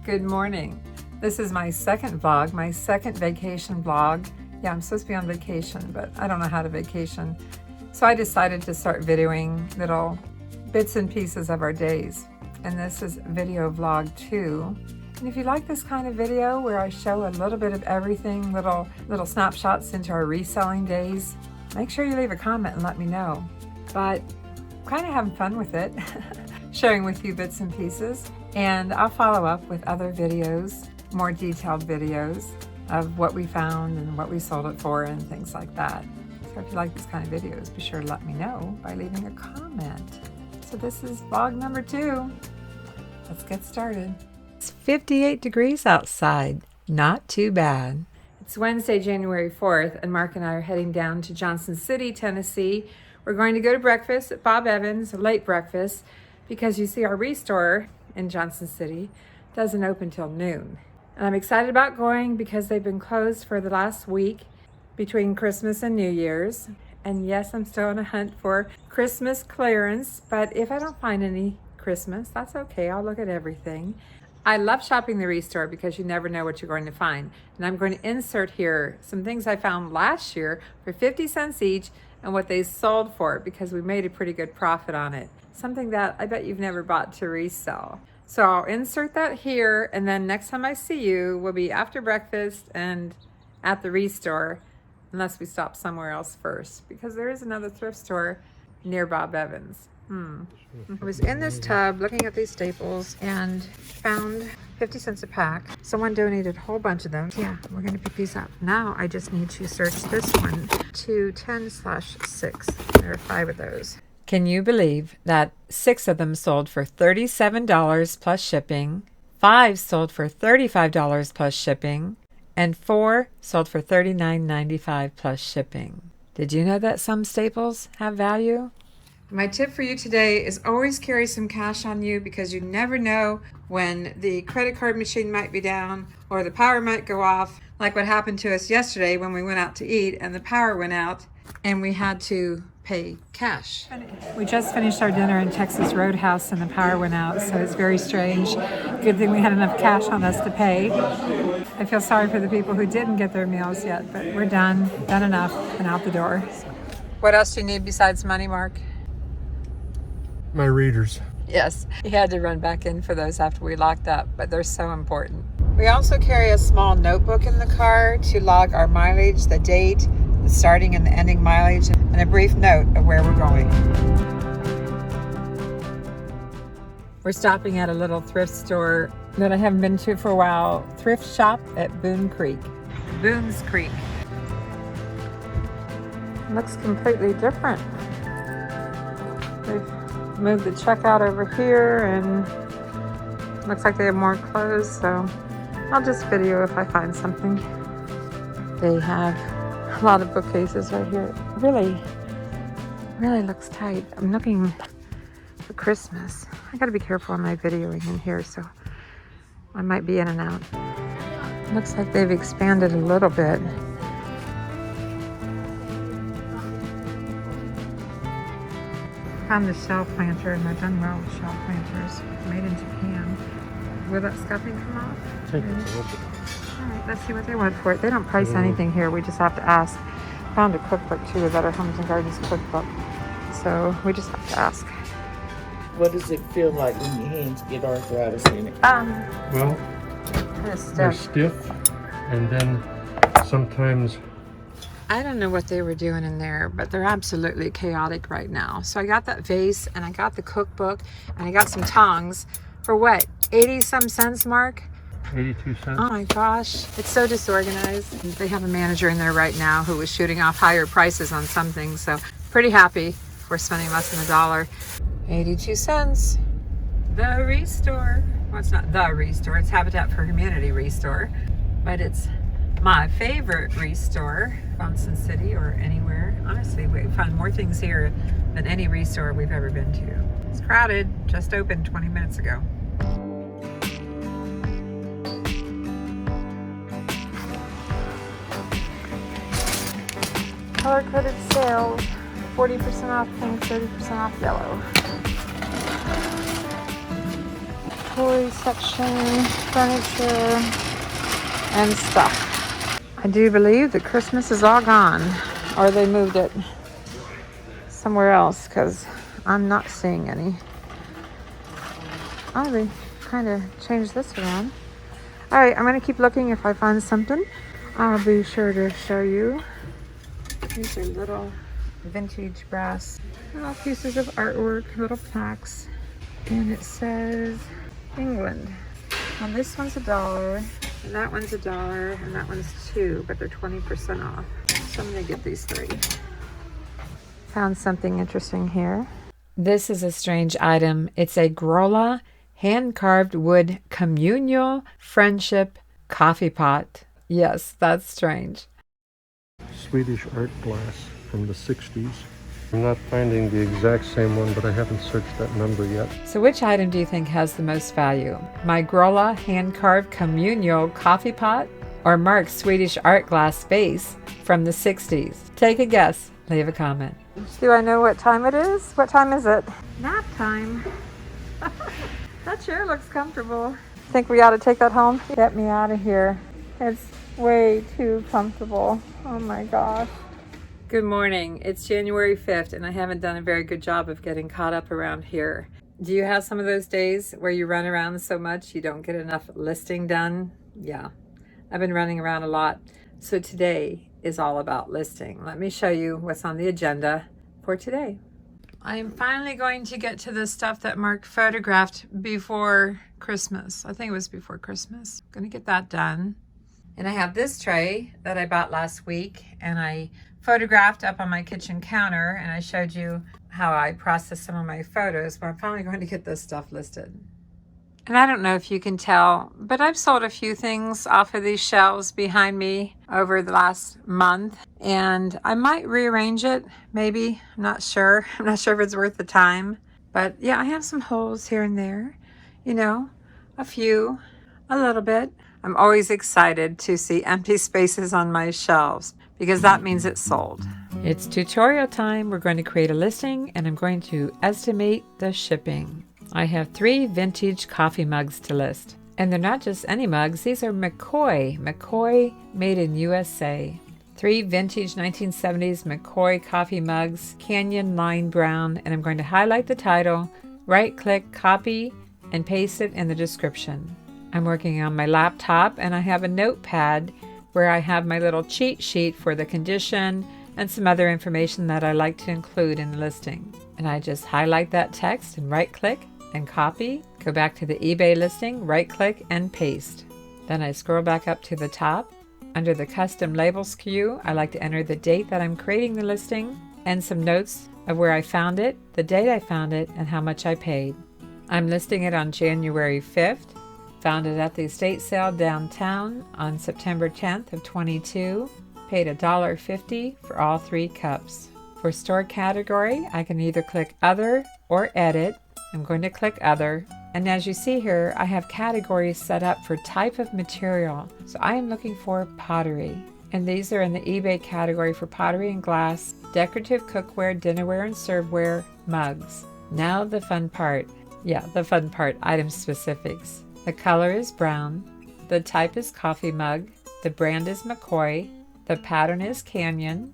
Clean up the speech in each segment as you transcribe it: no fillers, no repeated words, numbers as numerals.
Good morning. This is my second vlog, my second vacation vlog. Yeah, I'm supposed to be on vacation, but I don't know how to vacation. So I decided to start videoing little bits and pieces of our days. And this is video vlog 2. And if you like this kind of video where I show a little bit of everything, little snapshots into our reselling days, make sure you leave a comment and let me know. But kind of having fun with it, sharing with you bits and pieces. And I'll follow up with other videos, more detailed videos of what we found and what we sold it for and things like that. So if you like these kind of videos, be sure to let me know by leaving a comment. So this is vlog number 2. Let's get started. It's 58 degrees outside. Not too bad. It's Wednesday, January 4th, and Mark and I are heading down to Johnson City, Tennessee. We're going to go to breakfast at Bob Evans, a late breakfast, because you see our ReStore in Johnson City doesn't open till noon. And I'm excited about going because they've been closed for the last week between Christmas and New Year's. And yes, I'm still on a hunt for Christmas clearance, but if I don't find any Christmas, that's okay. I'll look at everything. I love shopping the ReStore because you never know what you're going to find. And I'm going to insert here some things I found last year for 50 cents each and what they sold for because we made a pretty good profit on it. Something that I bet you've never bought to resell. So I'll insert that here, and then next time I see you will be after breakfast and at the ReStore, unless we stop somewhere else first, because there is another thrift store near Bob Evans. I was in this tub looking at these staples and found 50 cents a pack. Someone donated a whole bunch of them. Yeah, we're gonna pick these up. Now I just need to search this one to 10/6. There are 5 of those. Can you believe that 6 of them sold for $37 plus shipping, 5 sold for $35 plus shipping, and 4 sold for $39.95 plus shipping? Did you know that some staples have value? My tip for you today is always carry some cash on you because you never know when the credit card machine might be down or the power might go off, like what happened to us yesterday when we went out to eat and the power went out and we had to pay cash. We just finished our dinner in Texas Roadhouse and the power went out, so it's very strange. Good thing we had enough cash on us to pay. I feel sorry for the people who didn't get their meals yet, but we're done enough and out the door. What else do you need besides money, Mark? My readers. Yes, he had to run back in for those after we locked up, but they're so important. We also carry a small notebook in the car to log our mileage, the date, the starting and the ending mileage, and a brief note of where we're going. We're stopping at a little thrift store that I haven't been to for a while. Thrift shop at Boones Creek. Looks completely different. They've moved the checkout over here and looks like they have more clothes, so I'll just video if I find something. They have a lot of bookcases right here. Really looks tight. I'm looking for Christmas. I gotta be careful on my videoing in here, so I might be in and out. Looks like they've expanded a little bit. Found the shell planter, and I've done well with shell planters. Made in Japan. Will that scuffing come off? Take a look. Alright, let's see what they want for it. They don't price anything here, we just have to ask. Found a cookbook too, the Better Homes and Gardens cookbook. So we just have to ask. What does it feel like when your hands get arthritis in it? Well, Kind of they're stiff. stiff, and then sometimes I don't know what they were doing in there, but they're absolutely chaotic right now. So I got that vase, and I got the cookbook, and I got some tongs for what? 80 some cents, Mark? 82 cents. Oh my gosh, it's so disorganized. They have a manager in there right now who was shooting off higher prices on some things, so pretty happy we're spending less than $1. 82 cents. The ReStore. Well, it's not the ReStore, it's Habitat for Humanity ReStore, but it's my favorite ReStore, Johnson City or anywhere. Honestly, we find more things here than any ReStore we've ever been to. It's crowded, just opened 20 minutes ago. Color-coded sales, 40% off pink, 30% off yellow. toy section, furniture, and stuff. I do believe that Christmas is all gone, or they moved it somewhere else because I'm not seeing any. Oh, they kind of changed this around. All right, I'm going to keep looking. If I find something, I'll be sure to show you. These are little vintage brass, little pieces of artwork, little plaques. And it says England. Now this one's $1, and that one's $1, and that one's $2, but they're 20% off. So I'm going to get these 3. Found something interesting here. This is a strange item. It's a Grolla hand-carved wood communal friendship coffee pot. Yes, that's strange. Swedish art glass from the 60s. I'm not finding the exact same one, but I haven't searched that number yet. So which item do you think has the most value? My Grolla hand-carved communal coffee pot or Mark's Swedish art glass vase from the 60s? Take a guess. Leave a comment. Do I know what time it is? What time is it? Nap time. That chair looks comfortable. Think we ought to take that home? Get me out of here. It's way too comfortable. Oh my gosh. Good morning. It's January 5th and I haven't done a very good job of getting caught up around here. Do you have some of those days where you run around so much you don't get enough listing done? Yeah, I've been running around a lot. So today is all about listing. Let me show you what's on the agenda for today. I am finally going to get to the stuff that Mark photographed before Christmas. I think it was before Christmas. I'm gonna get that done. And I have this tray that I bought last week and I photographed up on my kitchen counter, and I showed you how I processed some of my photos, but I'm finally going to get this stuff listed. And I don't know if you can tell, but I've sold a few things off of these shelves behind me over the last month, and I might rearrange it, maybe. I'm not sure. I'm not sure if it's worth the time, but yeah, I have some holes here and there, you know, a few, a little bit. I'm always excited to see empty spaces on my shelves because that means it's sold. It's tutorial time. We're going to create a listing and I'm going to estimate the shipping. I have 3 vintage coffee mugs to list. And they're not just any mugs. These are McCoy made in USA. 3 vintage 1970s McCoy coffee mugs, Canyon Line Brown, and I'm going to highlight the title, right-click, copy, and paste it in the description. I'm working on my laptop and I have a notepad where I have my little cheat sheet for the condition and some other information that I like to include in the listing. And I just highlight that text and right-click and copy, go back to the eBay listing, right-click and paste. Then I scroll back up to the top. Under the custom labels queue, I like to enter the date that I'm creating the listing and some notes of where I found it, the date I found it, and how much I paid. I'm listing it on January 5th. Found it at the estate sale downtown on September 10th of 22. Paid $1.50 for all 3 cups. For store category, I can either click Other or Edit. I'm going to click Other. And as you see here, I have categories set up for type of material. So I am looking for pottery. And these are in the eBay category for pottery and glass, decorative cookware, dinnerware and serveware, mugs. Now the fun part. Yeah, the fun part, item specifics. The color is brown, the type is coffee mug, the brand is McCoy, the pattern is Canyon,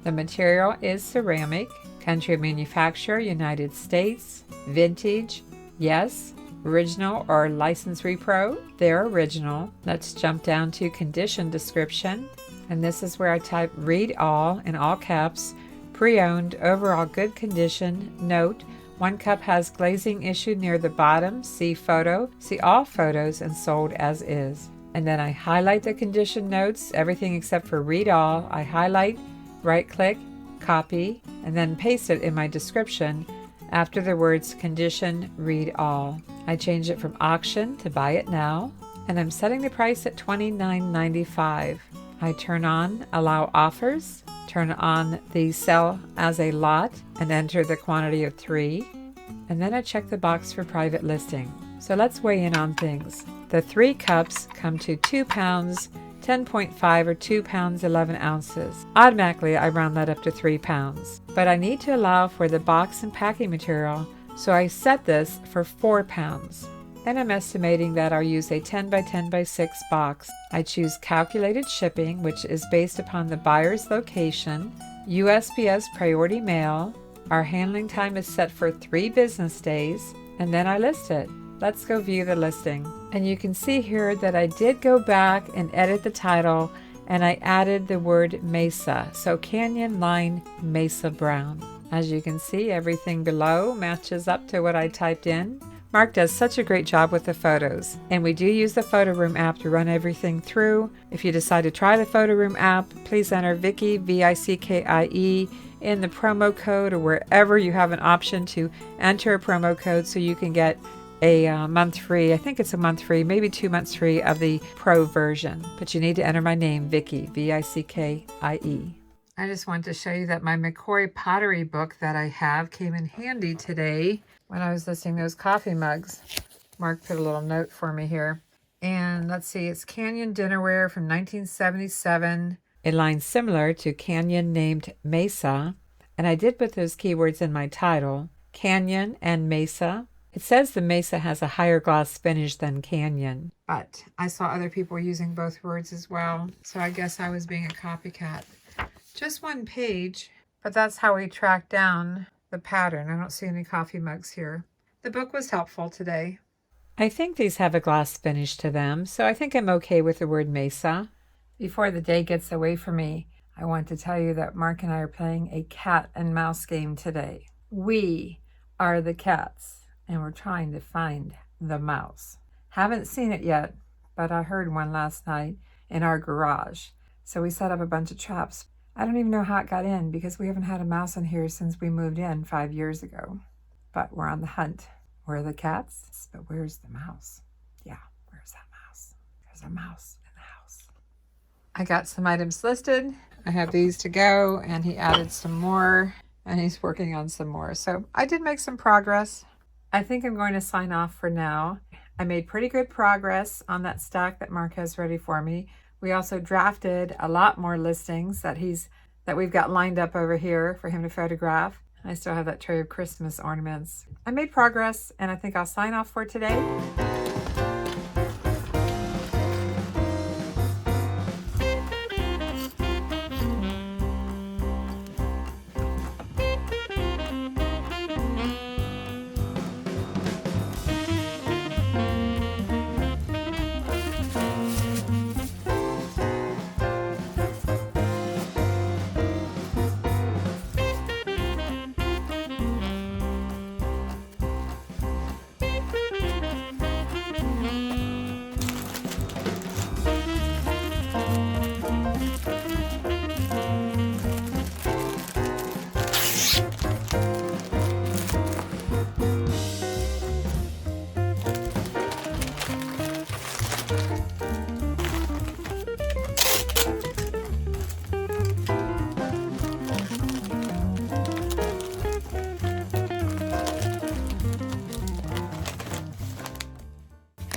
the material is ceramic, country of manufacturer, United States, vintage, yes, original or license repro, they're original. Let's jump down to condition description, and this is where I type read all in all caps, pre-owned, overall good condition, note, 1 cup has glazing issue near the bottom. See photo. See all photos and sold as is. And then I highlight the condition notes, everything except for read all. I highlight, right click, copy, and then paste it in my description after the words condition read all. I change it from auction to buy it now, and I'm setting the price at $29.95. I turn on allow offers, turn on the sell as a lot, and enter the quantity of 3. And then I check the box for private listing. So let's weigh in on things. The 3 cups come to 2 pounds, 10.5 or 2 pounds, 11 ounces. Automatically, I round that up to 3 pounds. But I need to allow for the box and packing material So I set this for 4 pounds. And I'm estimating that I'll use a 10 by 10 by 6 box. I choose calculated shipping, which is based upon the buyer's location, USPS priority mail. Our handling time is set for 3 business days, and then I list it. Let's go view the listing. And you can see here that I did go back and edit the title, and I added the word Mesa, so Canyon Line Mesa Brown. As you can see, everything below matches up to what I typed in. Mark does such a great job with the photos, and we do use the Photo Room app to run everything through. If you decide to try the Photo Room app, please enter Vickie, V-I-C-K-I-E, in the promo code, or wherever you have an option to enter a promo code so you can get a month free. I think it's a month free, maybe 2 months free of the pro version. But you need to enter my name, Vickie, V-I-C-K-I-E. I just wanted to show you that my McCoy pottery book that I have came in handy today when I was listing those coffee mugs. Mark put a little note for me here. And let's see, it's Canyon Dinnerware from 1977. A line similar to Canyon named Mesa. And I did put those keywords in my title, Canyon and Mesa. It says the Mesa has a higher gloss finish than Canyon, but I saw other people using both words as well, so I guess I was being a copycat. Just one page, but that's how we track down the pattern. I don't see any coffee mugs here. The book was helpful today. I think these have a gloss finish to them, so I think I'm okay with the word Mesa. Before the day gets away from me, I want to tell you that Mark and I are playing a cat and mouse game today. We are the cats, and we're trying to find the mouse. Haven't seen it yet, but I heard one last night in our garage. So we set up a bunch of traps. I don't even know how it got in because we haven't had a mouse in here since we moved in 5 years ago. But we're on the hunt. Where are the cats? But where's the mouse? Yeah, where's that mouse? There's a mouse in the house. I got some items listed. I have these to go, and he added some more, and he's working on some more. So I did make some progress. I think I'm going to sign off for now. I made pretty good progress on that stack that Mark has ready for me. We also drafted a lot more listings that we've got lined up over here for him to photograph. I still have that tray of Christmas ornaments. I made progress, and I think I'll sign off for today.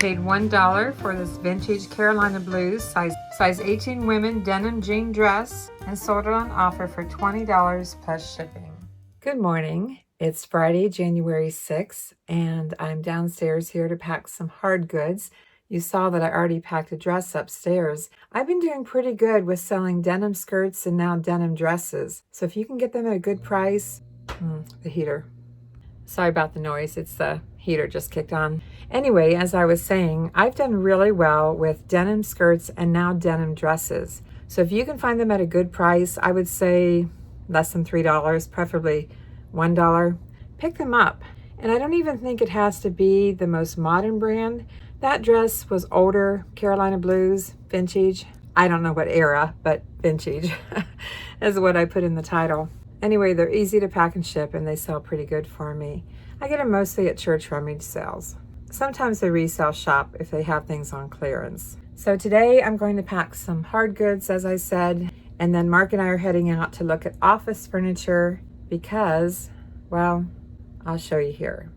Paid $1 for this vintage Carolina Blues size 18 women denim jean dress and sold it on offer for $20 plus shipping. Good morning. It's Friday, January 6th, and I'm downstairs here to pack some hard goods. You saw that I already packed a dress upstairs. I've been doing pretty good with selling denim skirts and now denim dresses. So if you can get them at a good price, the heater. Sorry about the noise. It's the heater just kicked on. Anyway, as I was saying, I've done really well with denim skirts and now denim dresses. So if you can find them at a good price, I would say less than $3, preferably $1, pick them up. And I don't even think it has to be the most modern brand. That dress was older, Carolina Blues, vintage. I don't know what era, but vintage is what I put in the title. Anyway, they're easy to pack and ship, and they sell pretty good for me. I get them mostly at church rummage sales. Sometimes they resale shop if they have things on clearance. So today I'm going to pack some hard goods, as I said, and then Mark and I are heading out to look at office furniture because, well, I'll show you here.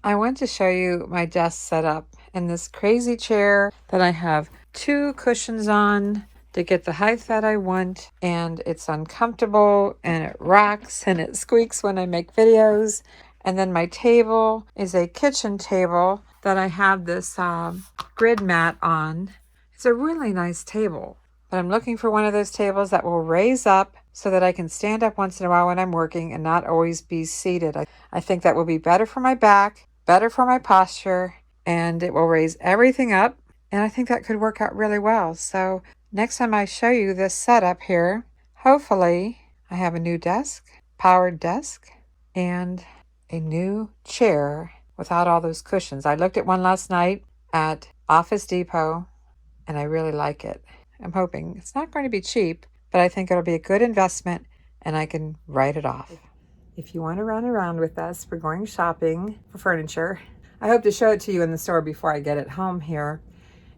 I want to show you my desk setup and this crazy chair that I have 2 cushions on to get the height that I want, and it's uncomfortable and it rocks and it squeaks when I make videos. And then my table is a kitchen table that I have this grid mat on. It's a really nice table. But I'm looking for one of those tables that will raise up so that I can stand up once in a while when I'm working and not always be seated. I think that will be better for my back, better for my posture, and it will raise everything up. And I think that could work out really well. So next time I show you this setup here, hopefully I have a new desk, powered desk, and a new chair without all those cushions. I looked at one last night at Office Depot and I really like it. I'm hoping it's not going to be cheap, but I think it'll be a good investment and I can write it off. If you want to run around with us, we're going shopping for furniture. I hope to show it to you in the store before I get it home here.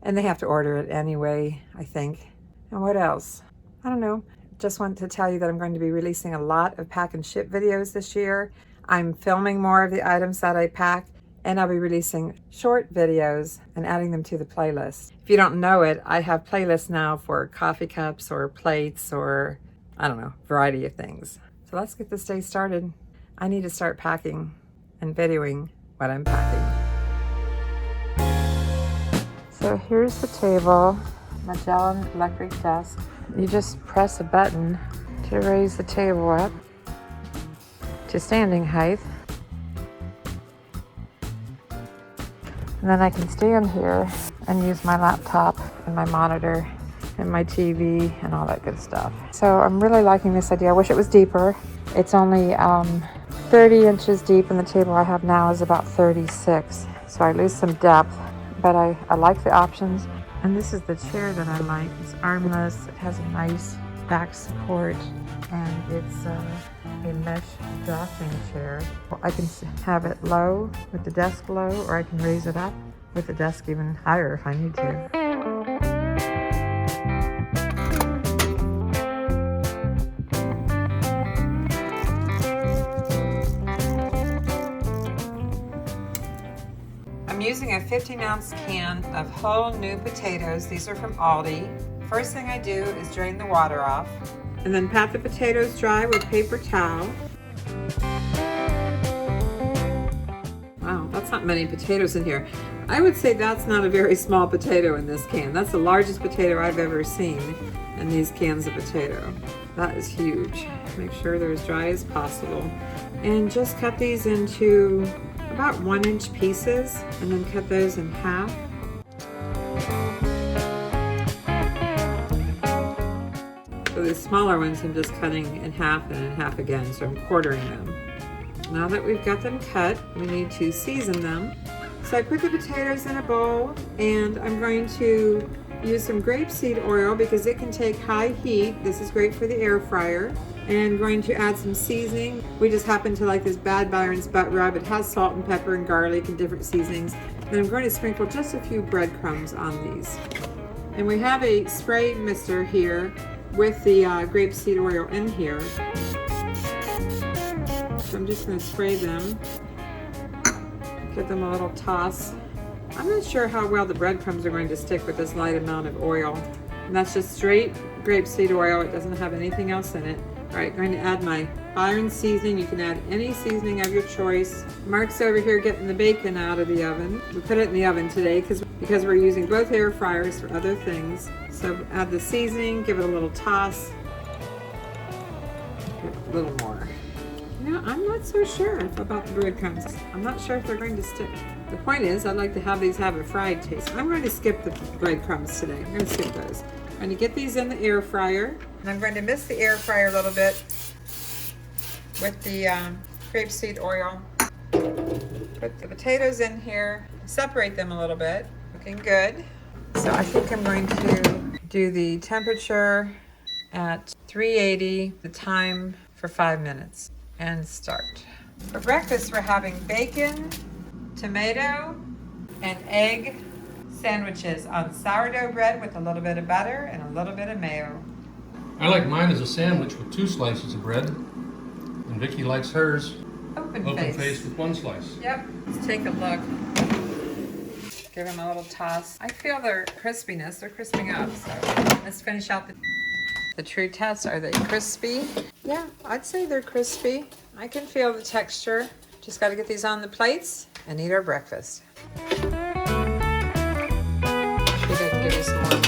And they have to order it anyway, I think. And what else? I don't know. Just want to tell you that I'm going to be releasing a lot of pack and ship videos this year. I'm filming more of the items that I pack, and I'll be releasing short videos and adding them to the playlist. If you don't know it, I have playlists now for coffee cups or plates or, I don't know, variety of things. So let's get this day started. I need to start packing and videoing what I'm packing. So here's the table, Magellan electric desk. You just press a button to raise the table up to standing height. And then I can stand here and use my laptop and my monitor and my TV and all that good stuff. So I'm really liking this idea. I wish it was deeper. It's only 30 inches deep, and the table I have now is about 36. So I lose some depth, but I like the options. And this is the chair that I like. It's armless, it has a nice back support, and it's a mesh dossing chair. I can have it low with the desk low, or I can raise it up with the desk even higher if I need to. I'm using a 15-ounce can of whole new potatoes. These are from Aldi. First thing I do is drain the water off, and then pat the potatoes dry with paper towel. Wow, that's not many potatoes in here. I would say that's not a very small potato in this can. That's the largest potato I've ever seen in these cans of potato. That is huge. Make sure they're as dry as possible. And just cut these into about 1-inch pieces, and then cut those in half. So the smaller ones I'm just cutting in half and in half again, so I'm quartering them. Now that we've got them cut, we need to season them. So I put the potatoes in a bowl, and I'm going to use some grapeseed oil because it can take high heat. This is great for the air fryer. And I'm going to add some seasoning. We just happen to like this Bad Byron's butt rub. It has salt and pepper and garlic and different seasonings. And I'm going to sprinkle just a few breadcrumbs on these. And we have a spray mister here with the grapeseed oil in here. So I'm just going to spray them. Give them a little toss. I'm not sure how well the breadcrumbs are going to stick with this light amount of oil. And that's just straight grapeseed oil. It doesn't have anything else in it. All right, going to add my Byron seasoning. You can add any seasoning of your choice. Mark's over here getting the bacon out of the oven. We put it in the oven today because we're using both air fryers for other things. So add the seasoning, give it a little toss. A little more. You know, I'm not so sure about the breadcrumbs. I'm not sure if they're going to stick. The point is, I'd like to have these have a fried taste. I'm going to skip the breadcrumbs today. I'm going to skip those. I'm going to get these in the air fryer. And I'm going to mist the air fryer a little bit with the grapeseed oil. Put the potatoes in here, separate them a little bit. Looking good. So I think I'm going to do the temperature at 380, the time for 5 minutes, and start. For breakfast, we're having bacon, tomato, and egg sandwiches on sourdough bread with a little bit of butter and a little bit of mayo. I like mine as a sandwich with 2 slices of bread, and Vicki likes hers Open face with 1 slice. Yep. Let's take a look. Give them a little toss. I feel their crispiness. They're crisping up. So let's finish out the true test. Are they crispy? Yeah, I'd say they're crispy. I can feel the texture. Just got to get these on the plates and eat our breakfast. She didn't give me some more lunch.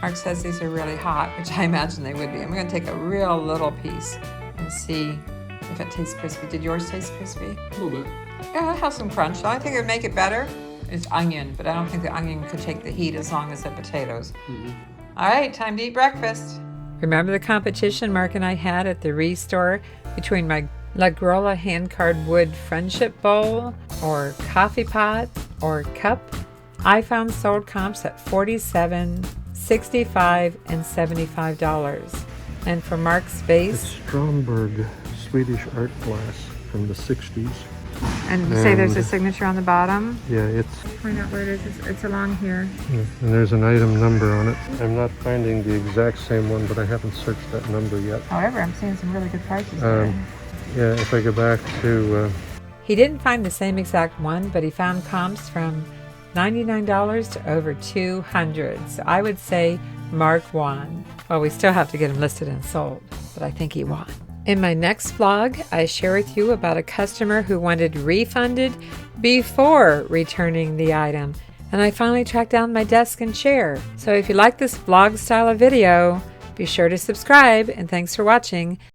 Mark says these are really hot, which I imagine they would be. I'm going to take a real little piece and see if it tastes crispy. Did yours taste crispy? A little bit. Yeah, it has some crunch. The only thing that would make it better is onion, but I don't think the onion could take the heat as long as the potatoes. All right, time to eat breakfast. Remember the competition Mark and I had at the Store between my La Grolla hand-carved wood friendship bowl or coffee pot or cup? I found sold comps at $47, $65, and $75. And for Mark's vase, It's Stromberg Swedish art glass from the 60s. and you say there's a signature on the bottom. Yeah, it's Find out where it is. It's along here. and there's an item number on it. I'm not finding the exact same one, but I haven't searched that number yet. However, I'm seeing some really good prices there. Yeah, if I go back to He didn't find the same exact one, but he found comps from $99 to over $200. So I would say Mark won. Well, we still have to get him listed and sold, but I think he won. In my next vlog, I share with you about a customer who wanted refunded before returning the item, and I finally tracked down my desk and chair. So if you like this vlog style of video, be sure to subscribe, and thanks for watching.